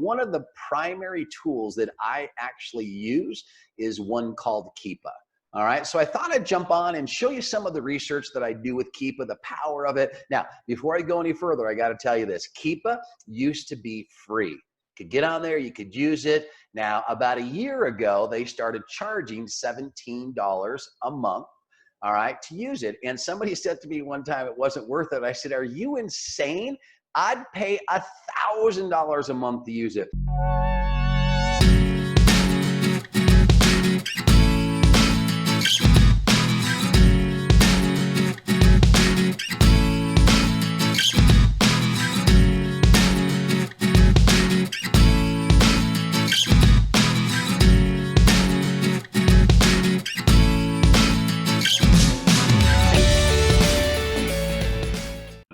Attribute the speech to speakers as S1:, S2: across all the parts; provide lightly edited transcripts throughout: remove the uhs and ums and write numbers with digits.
S1: one of the primary tools that I actually use is one called Keepa. All right, so I thought I'd jump on and show you some of the research that I do with Keepa, the power of it. Now, before I go any further, I got to tell you this. Keepa used to be free. You could get on there, you could use it. Now, about a year ago, they started charging $17 a month, all right, to use it. And somebody said to me one time it wasn't worth it. I said, are you insane? I'd pay $1,000 a month to use it.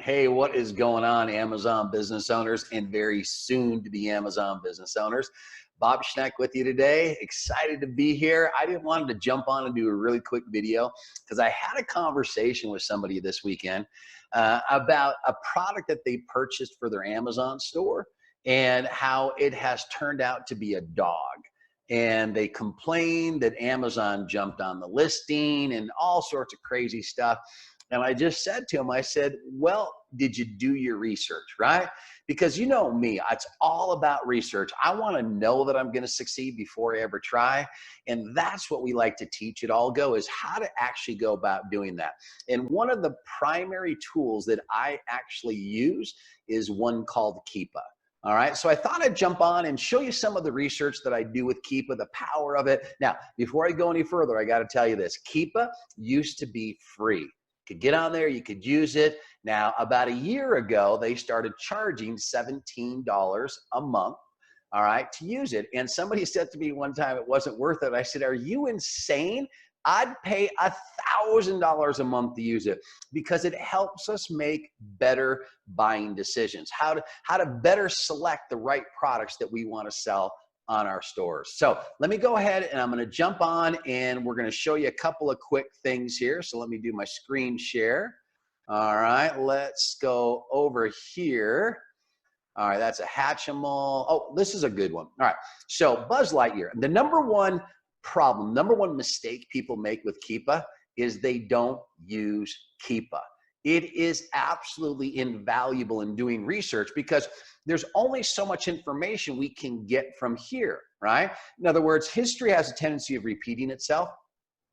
S1: Hey, what is going on, Amazon business owners and very soon to be Amazon business owners? Bob Schneck with you today. Excited to be here. I didn't want to jump on and do a really quick video because I had a conversation with somebody this weekend about a product that they purchased for their Amazon store and how it has turned out to be a dog. And they complained that Amazon jumped on the listing and all sorts of crazy stuff. And I just said to him, I said, well, did you do your research, right? Because you know me, it's all about research. I want to know that I'm going to succeed before I ever try. And that's what we like to teach at AllGo, is how to actually go about doing that. And one of the primary tools that I actually use is one called Keepa. All right, so I thought I'd jump on and show you some of the research that I do with Keepa, the power of it. Now, before I go any further, I got to tell you this. Keepa used to be free. Could get on there, you could use it. Now, about a year ago, they started charging $17 a month, all right, to use it. And somebody said to me one time it wasn't worth it. I said, are you insane? I'd pay $1,000 a month to use it because it helps us make better buying decisions, how to better select the right products that we want to sell on our stores. So let me go ahead and I'm going to jump on and we're going to show you a couple of quick things here. So let me do my screen share. All right, let's go over here. All right, that's a Hatchimal. Oh, this is a good one. All right, so Buzz Lightyear. The number one problem, number one mistake people make with Keepa is they don't use Keepa. It is absolutely invaluable in doing research because there's only so much information we can get from here, right? In other words, history has a tendency of repeating itself.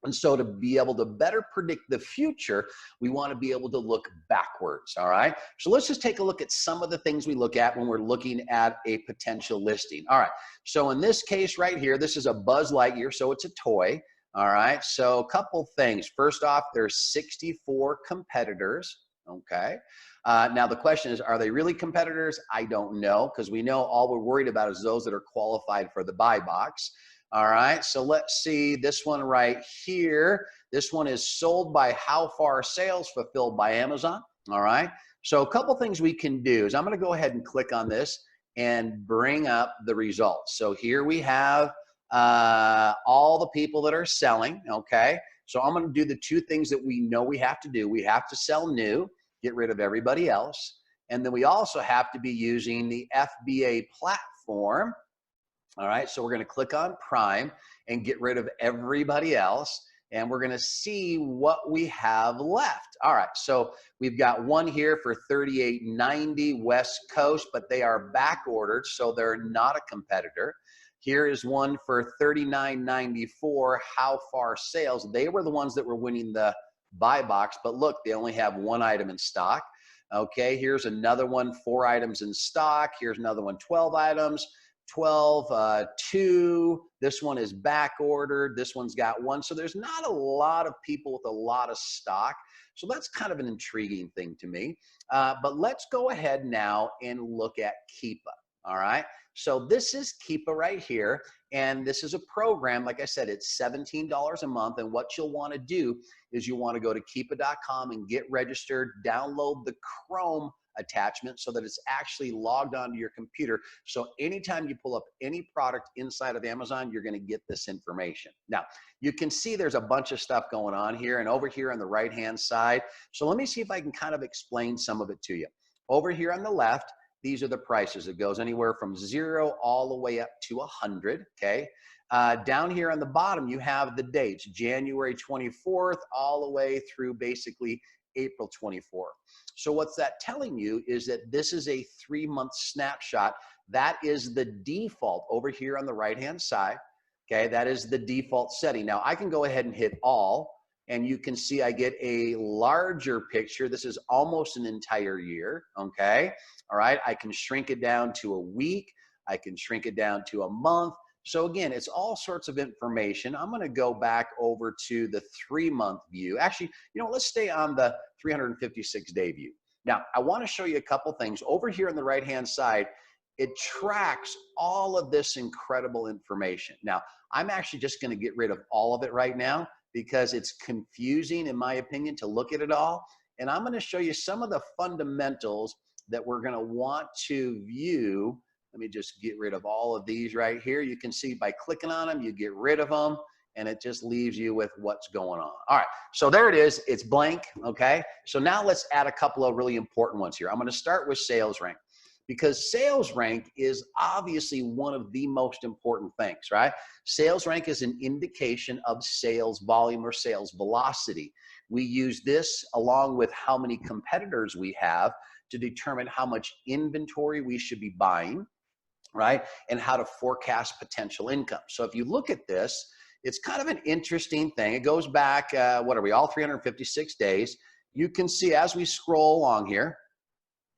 S1: And so to be able to better predict the future, we want to be able to look backwards, all right? So let's just take a look at some of the things we look at when we're looking at a potential listing. All right, so in this case right here, this is a Buzz Lightyear, so it's a toy. All right, so a couple things. First off, there's 64 competitors, okay? Now the question is, are they really competitors? I don't know, because we know all we're worried about is those that are qualified for the buy box. All right, so let's see this one right here. This one is sold by How Far Sales, fulfilled by Amazon. All right, so a couple things we can do is I'm going to go ahead and click on this and bring up the results. So here we have all the people that are selling, okay? So I'm going to do the two things that we know we have to do. We have to sell new, get rid of everybody else, and then we also have to be using the FBA platform. All right, so we're going to click on Prime and get rid of everybody else, and we're going to see what we have left. All right, so we've got one here for $38.90 West Coast, but they are back ordered, so they're not a competitor. Here is one for $39.94 How Far Sales. They were the ones that were winning the buy box, but look, they only have one item in stock. Okay, here's another one, 4 items in stock. Here's another one, 12 items. 12, 2, this one is back ordered, this one's got 1. So there's not a lot of people with a lot of stock. So that's kind of an intriguing thing to me. But let's go ahead now and look at Keepa. All right, so this is Keepa right here, and this is a program. Like I said, it's $17 a month, and what you'll want to do is you want to go to keepa.com and get registered, download the Chrome attachment so that it's actually logged onto your computer. So anytime you pull up any product inside of Amazon, you're going to get this information. Now, you can see there's a bunch of stuff going on here and over here on the right-hand side. So let me see if I can kind of explain some of it to you. Over here on the left, these are the prices. It goes anywhere from 0 all the way up to 100, okay? Down here on the bottom, you have the dates, January 24th all the way through basically April 24th. So what's that telling you is that this is a 3-month snapshot. That is the default over here on the right-hand side, okay? That is the default setting. Now, I can go ahead and hit all, and you can see I get a larger picture. This is almost an entire year, okay? All right, I can shrink it down to a week. I can shrink it down to a month. So again, it's all sorts of information. I'm gonna go back over to the 3-month view. Actually, let's stay on the 356-day view. Now, I wanna show you a couple things. Over here on the right-hand side, it tracks all of this incredible information. Now, I'm actually just gonna get rid of all of it right now because it's confusing, in my opinion, to look at it all. And I'm gonna show you some of the fundamentals that we're gonna want to view. Let me just get rid of all of these right here. You can see by clicking on them, you get rid of them, and it just leaves you with what's going on. All right, so there it is. It's blank, okay? So now let's add a couple of really important ones here. I'm gonna start with sales rank, because sales rank is obviously one of the most important things, right? Sales rank is an indication of sales volume or sales velocity. We use this along with how many competitors we have to determine how much inventory we should be buying, right? And how to forecast potential income. So if you look at this, it's kind of an interesting thing. It goes back, what are we, all 356 days. You can see as we scroll along here,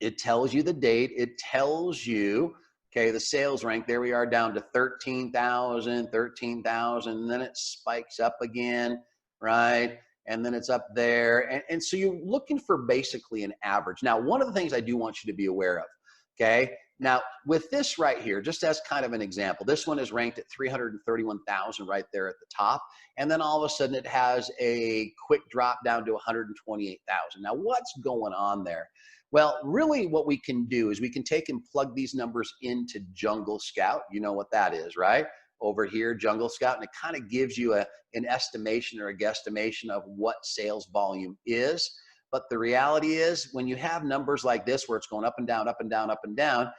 S1: it tells you the date. It tells you, okay, the sales rank. There we are down to 13,000, and then it spikes up again, right? And then it's up there. And so you're looking for basically an average. Now, one of the things I do want you to be aware of, okay? Now, with this right here, just as kind of an example, this one is ranked at 331,000 right there at the top. And then all of a sudden it has a quick drop down to 128,000. Now, what's going on there? Well, really what we can do is we can take and plug these numbers into Jungle Scout. You know what that is, right? Over here, Jungle Scout, and it kind of gives you an estimation or a guesstimation of what sales volume is. But the reality is when you have numbers like this where it's going up and down, up and down, up and down,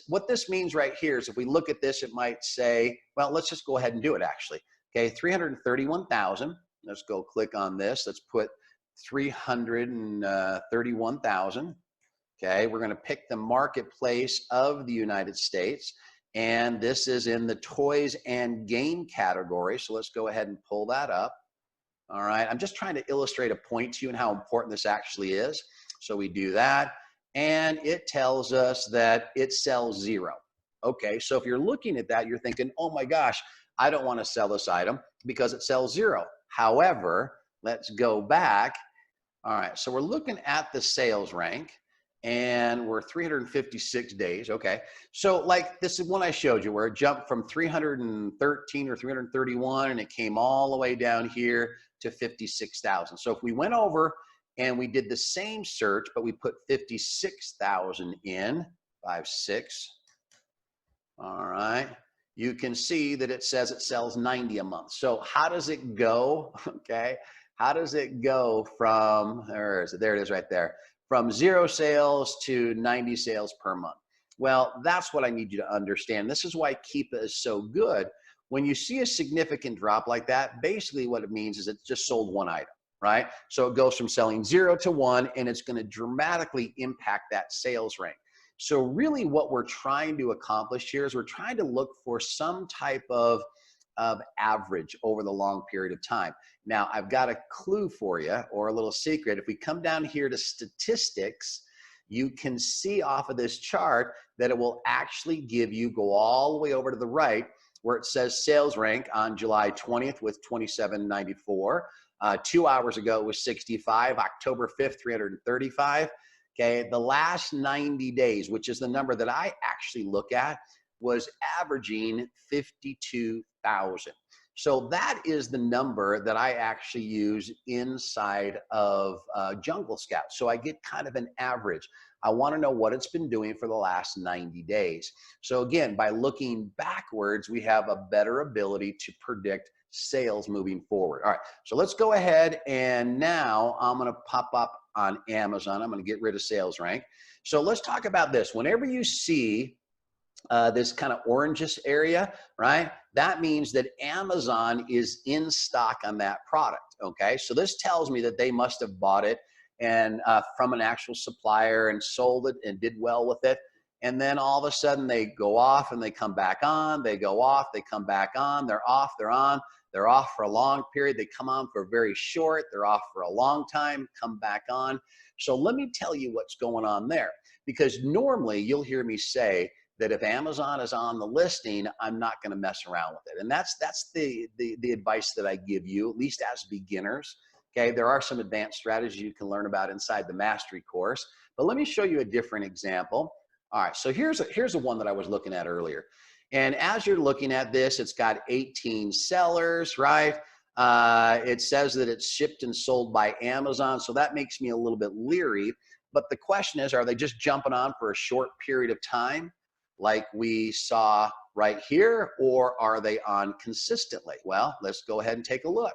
S1: what this means right here is if we look at this, it might say, well, let's just go ahead and do it actually. Okay, 331,000. Let's go click on this. Let's put 331,000. Okay, we're going to pick the marketplace of the United States. And this is in the toys and game category. So let's go ahead and pull that up. All right, I'm just trying to illustrate a point to you and how important this actually is. So we do that, and it tells us that it sells 0. Okay, so if you're looking at that, you're thinking, oh my gosh, I don't want to sell this item because it sells 0. However, let's go back. All right, so we're looking at the sales rank, and we're 356 days, okay? So like this is one I showed you where it jumped from 313 or 331 and it came all the way down here to 56,000. So if we went over and we did the same search, but we put 56,000 in, 56, all right, you can see that it says it sells 90 a month. So how does it go, okay? How does it go from, there it is right there, from 0 sales to 90 sales per month? Well, that's what I need you to understand. This is why Keepa is so good. When you see a significant drop like that, basically what it means is it just sold one item, right? So it goes from selling 0 to 1, and it's going to dramatically impact that sales rank. So really what we're trying to accomplish here is we're trying to look for some type of average over the long period of time. Now, I've got a clue for you, or a little secret. If we come down here to statistics, you can see off of this chart that it will actually give you, go all the way over to the right, where it says sales rank on July 20th with 2794. 2 hours ago, it was 65. October 5th, 335. Okay, the last 90 days, which is the number that I actually look at, was averaging 52,000. So that is the number that I actually use inside of Jungle Scout. So I get kind of an average. I want to know what it's been doing for the last 90 days. So again, by looking backwards, we have a better ability to predict sales moving forward. All right, so let's go ahead, and now I'm going to pop up on Amazon. I'm going to get rid of sales rank. So let's talk about this. Whenever you see this kind of orangish area, right? That means that Amazon is in stock on that product, okay? So this tells me that they must have bought it and from an actual supplier and sold it and did well with it. And then all of a sudden they go off and they come back on, they go off, they come back on, they're off, they're on, they're off for a long period, they come on for very short, they're off for a long time, come back on. So let me tell you what's going on there, because normally you'll hear me say that if Amazon is on the listing, I'm not going to mess around with it. And that's the advice that I give you, at least as beginners. Okay, there are some advanced strategies you can learn about inside the mastery course, but let me show you a different example. All right, so here's the one that I was looking at earlier. And as you're looking at this, it's got 18 sellers, right? It says that it's shipped and sold by Amazon, so that makes me a little bit leery. But the question is, are they just jumping on for a short period of time, like we saw right here, or are they on consistently? Well, let's go ahead and take a look.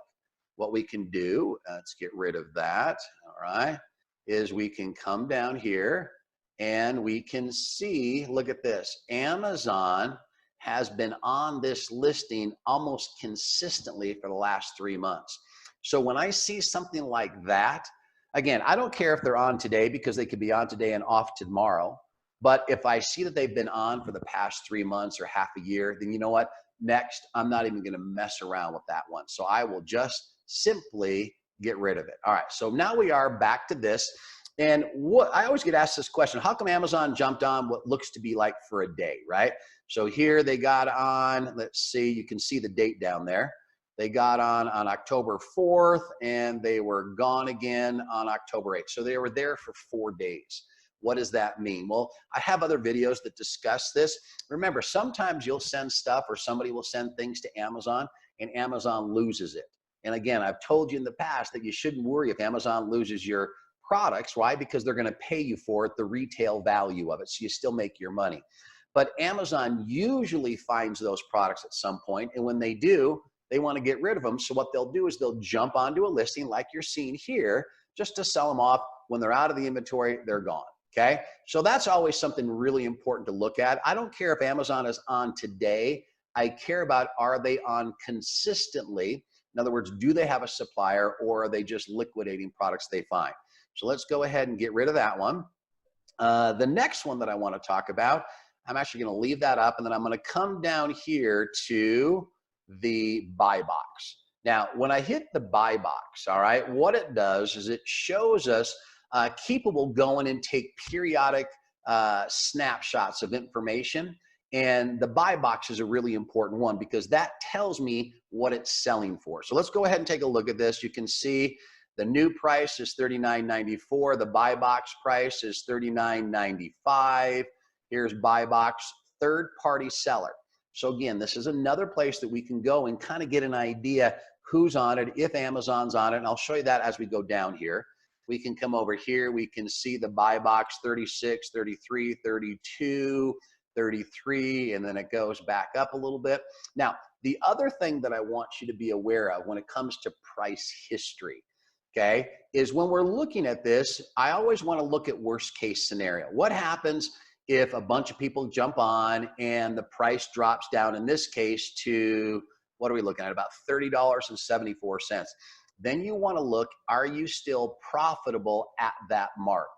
S1: What we can do, let's get rid of that, all right, is we can come down here and we can see, look at this, Amazon has been on this listing almost consistently for the last 3 months. So when I see something like that, again, I don't care if they're on today, because they could be on today and off tomorrow. But if I see that they've been on for the past 3 months or half a year, then you know what? Next, I'm not even going to mess around with that one. So I will just simply get rid of it. All right, so now we are back to this. And what I always get asked this question, how come Amazon jumped on what looks to be like for a day, right? So here they got on, let's see, you can see the date down there. They got on October 4th, and they were gone again on October 8th. So they were there for 4 days. What does that mean? Well, I have other videos that discuss this. Remember, sometimes you'll send stuff, or somebody will send things to Amazon, and Amazon loses it. And again, I've told you in the past that you shouldn't worry if Amazon loses your products. Why? Because they're going to pay you for it, the retail value of it, so you still make your money. But Amazon usually finds those products at some point, and when they do, they want to get rid of them. So what they'll do is they'll jump onto a listing like you're seeing here, just to sell them off. When they're out of the inventory, they're gone. Okay, so that's always something really important to look at. I don't care if Amazon is on today. I care about, are they on consistently? In other words, do they have a supplier, or are they just liquidating products they find? So let's go ahead and get rid of that one. The next one that I want to talk about, I'm actually going to leave that up, and then I'm going to come down here to the buy box. Now, when I hit the buy box, all right, what it does is it shows us Keepa will go in and take periodic snapshots of information. And the buy box is a really important one, because that tells me what it's selling for. So let's go ahead and take a look at this. You can see the new price is $39.94. The buy box price is $39.95. Here's buy box, third party seller. So again, this is another place that we can go and kind of get an idea who's on it, if Amazon's on it. And I'll show you that as we go down here. We can come over here. We can see the buy box 36, 33, 32, 33, and then it goes back up a little bit. Now, the other thing that I want you to be aware of when it comes to price history, okay, is when we're looking at this, I always want to look at worst case scenario. What happens if a bunch of people jump on and the price drops down, in this case, to, what are we looking at, about $30.74? Then you want to look, are you still profitable at that mark,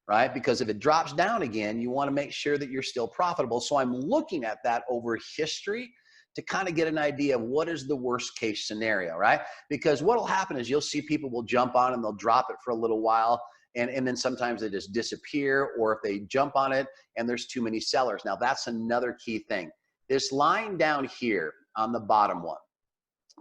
S1: right? Because if it drops down again, you want to make sure that you're still profitable. So I'm looking at that over history to kind of get an idea of what is the worst case scenario, right? Because what will happen is you'll see people will jump on and they'll drop it for a little while, and then sometimes they just disappear, or if they jump on it and there's too many sellers. Now that's another key thing. This line down here on the bottom one,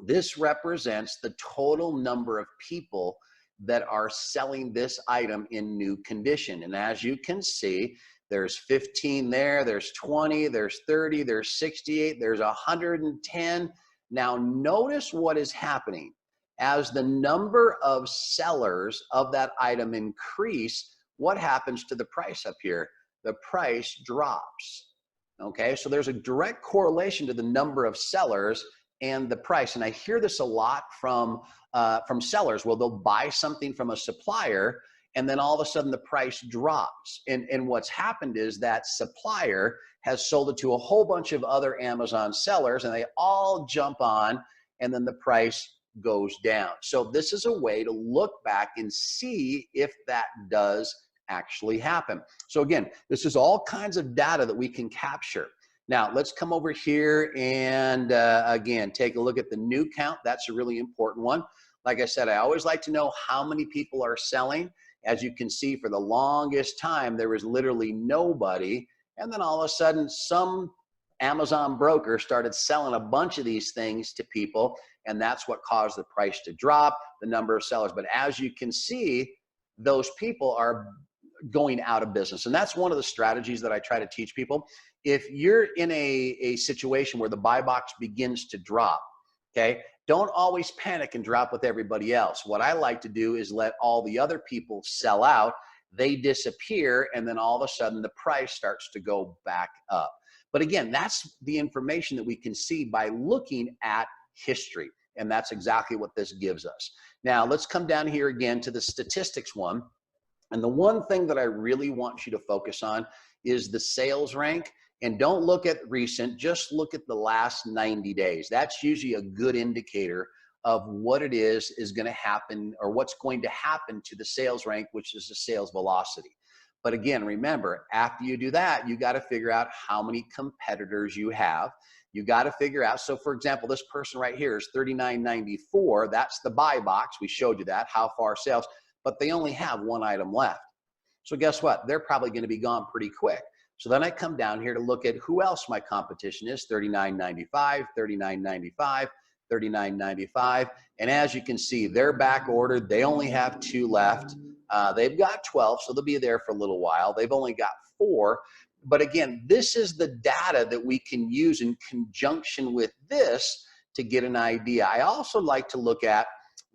S1: this represents the total number of people that are selling this item in new condition. And as you can see, there's 15 there, there's 20, there's 30, there's 68, there's 110. Now notice what is happening. As the number of sellers of that item increase, what happens to the price up here? The price drops. Okay, so there's a direct correlation to the number of sellers and the price. And I hear this a lot from sellers. Well, they'll buy something from a supplier, and then all of a sudden the price drops. And what's happened is that supplier has sold it to a whole bunch of other Amazon sellers, and they all jump on, and then the price goes down. So this is a way to look back and see if that does actually happen. So again, this is all kinds of data that we can capture. Now let's come over here and again, take a look at the new count. That's a really important one. Like I said, I always like to know how many people are selling. As you can see, for the longest time, there was literally nobody. And then all of a sudden, some Amazon broker started selling a bunch of these things to people, and that's what caused the price to drop, the number of sellers. But as you can see, those people are going out of business. And that's one of the strategies that I try to teach people. If you're in a situation where the buy box begins to drop, okay, don't always panic and drop with everybody else. What I like to do is let all the other people sell out, they disappear, and then all of a sudden the price starts to go back up. But again, that's the information that we can see by looking at history. And that's exactly what this gives us. Now, let's come down here again to the statistics one. And the one thing that I really want you to focus on is the sales rank. And don't look at recent, just look at the last 90 days. That's usually a good indicator of what it is going to happen, or what's going to happen to the sales rank, which is the sales velocity. But again, remember, after you do that, you got to figure out how many competitors you have. You got to figure out, so for example, this person right here is $39.94. That's the buy box. We showed you that, how far sales, but they only have one item left. So guess what? They're probably going to be gone pretty quick. So then I come down here to look at who else my competition is, $39.95, $39.95, $39.95. And as you can see, they're back ordered. They only have 2 left. They've got 12, so they'll be there for a little while. They've only got 4. But again, this is the data that we can use in conjunction with this to get an idea. I also like to look at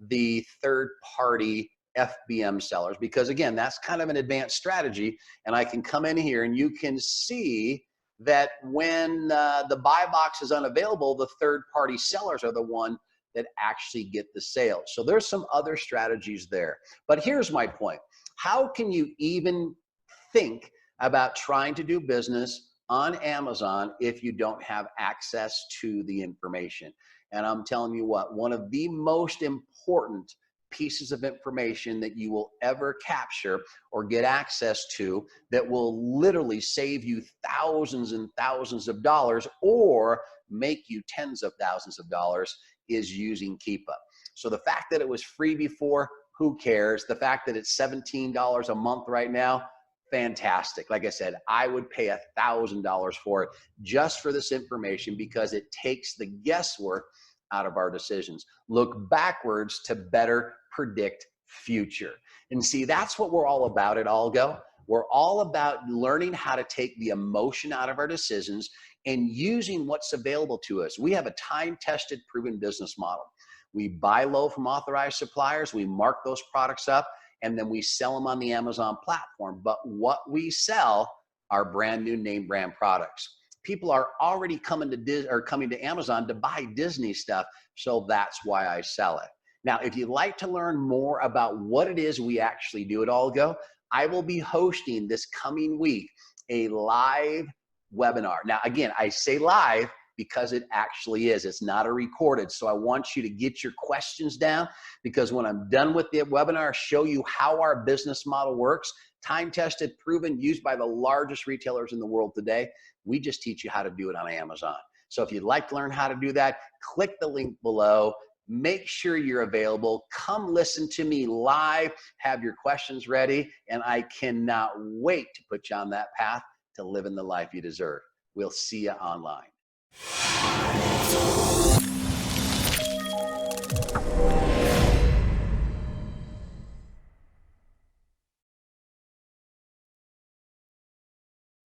S1: the third-party FBM sellers, because again, that's kind of an advanced strategy, and I can come in here and you can see that when the buy box is unavailable, the third-party sellers are the one that actually get the sales. So there's some other strategies there. But here's my point. How can you even think about trying to do business on Amazon if you don't have access to the information? And I'm telling you what, one of the most important pieces of information that you will ever capture or get access to that will literally save you thousands and thousands of dollars or make you tens of thousands of dollars is using Keepa. So the fact that it was free before, who cares? The fact that it's $17 a month right now, fantastic. Like I said, I would pay $1,000 for it just for this information, because it takes the guesswork out of our decisions. Look backwards to better predict future. And see, that's what we're all about at Algo. We're all about learning how to take the emotion out of our decisions and using what's available to us. We have a time-tested, proven business model. We buy low from authorized suppliers, we mark those products up, and then we sell them on the Amazon platform. But what we sell are brand new name brand products. People are already coming to Amazon to buy Disney stuff, so that's why I sell it. Now, if you'd like to learn more about what it is we actually do at Algo, I will be hosting this coming week a live webinar. Now, again, I say live because it actually is. It's not a recorded. So I want you to get your questions down, because when I'm done with the webinar, I'll show you how our business model works. Time-tested, proven, used by the largest retailers in the world today. We just teach you how to do it on Amazon. So if you'd like to learn how to do that, click the link below. Make sure you're available. Come listen to me live. Have your questions ready. And I cannot wait to put you on that path to living the life you deserve. We'll see you online.